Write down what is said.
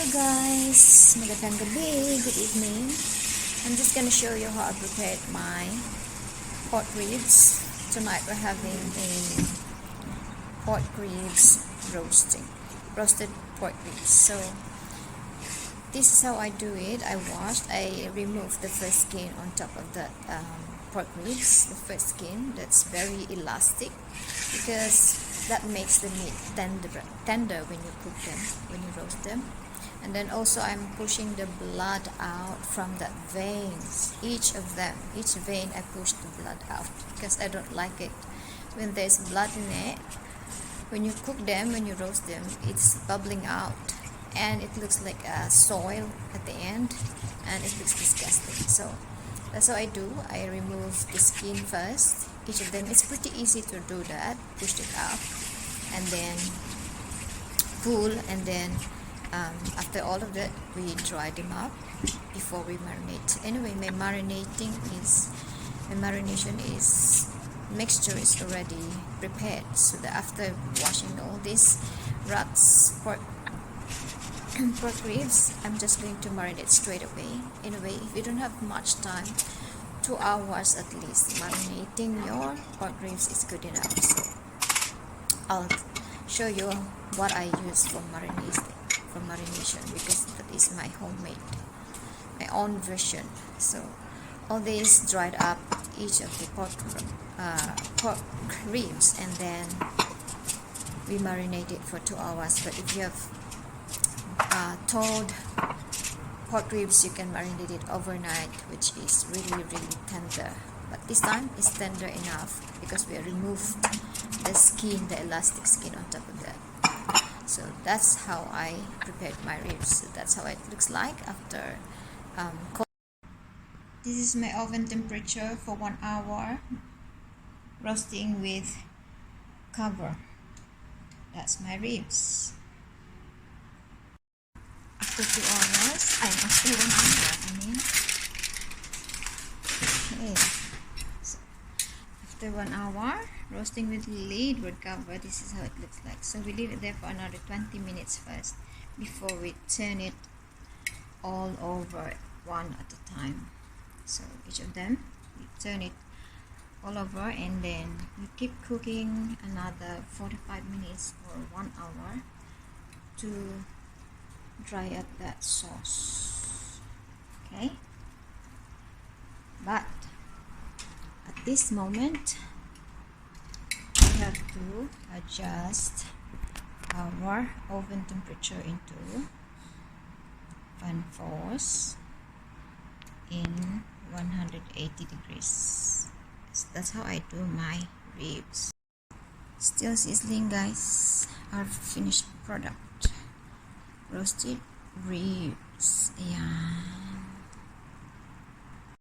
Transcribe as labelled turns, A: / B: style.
A: Guys, magandang gabi, good evening. I'm just gonna show you how I prepared my pork ribs. Tonight we're having a pork ribs roasted pork ribs. So this is how I do it. I removed the first skin on top of the pork ribs. The first skin that's very elastic because that makes the meat tender when you cook them, when you roast them. And then also I'm pushing the blood out from the veins, each vein I push the blood out because I don't like it when there's blood in it. When you cook them, when you roast them, it's bubbling out and it looks like a soil at the end and it looks disgusting. So that's what I do. I remove the skin first, each of them. It's pretty easy to do that. Push it up and then pull, and then after all of that we dry them up before we marinate. Anyway, my marination is mixture is already prepared, so that after washing all these pork ribs, I'm just going to marinate straight away. Anyway, if you don't have much time, 2 hours at least marinating your pork ribs is good enough. So I'll show you what I use for marination because that is my own version. So all these dried up, each of the pork ribs, and then we marinate it for 2 hours. But if you have thawed pork ribs, you can marinate it overnight, which is really tender. But this time it's tender enough because we removed the skin, the elastic skin on top of that. So that's how I prepared my ribs. So that's how it looks like after this is my oven temperature for 1 hour roasting with cover. That's my ribs. After 2 hours, after 1 hour, okay. So after 1 hour roasting with lid with cover, this is how it looks like. So we leave it there for another 20 minutes first before we turn it all over one at a time. So each of them we turn it all over, and then we keep cooking another 45 minutes or 1 hour to dry up that sauce. Okay, but at this moment we have to adjust our oven temperature into 1/4 in 180 degrees. So that's how I do my ribs. Still sizzling, guys. Our finished product, roasted ribs. Yeah.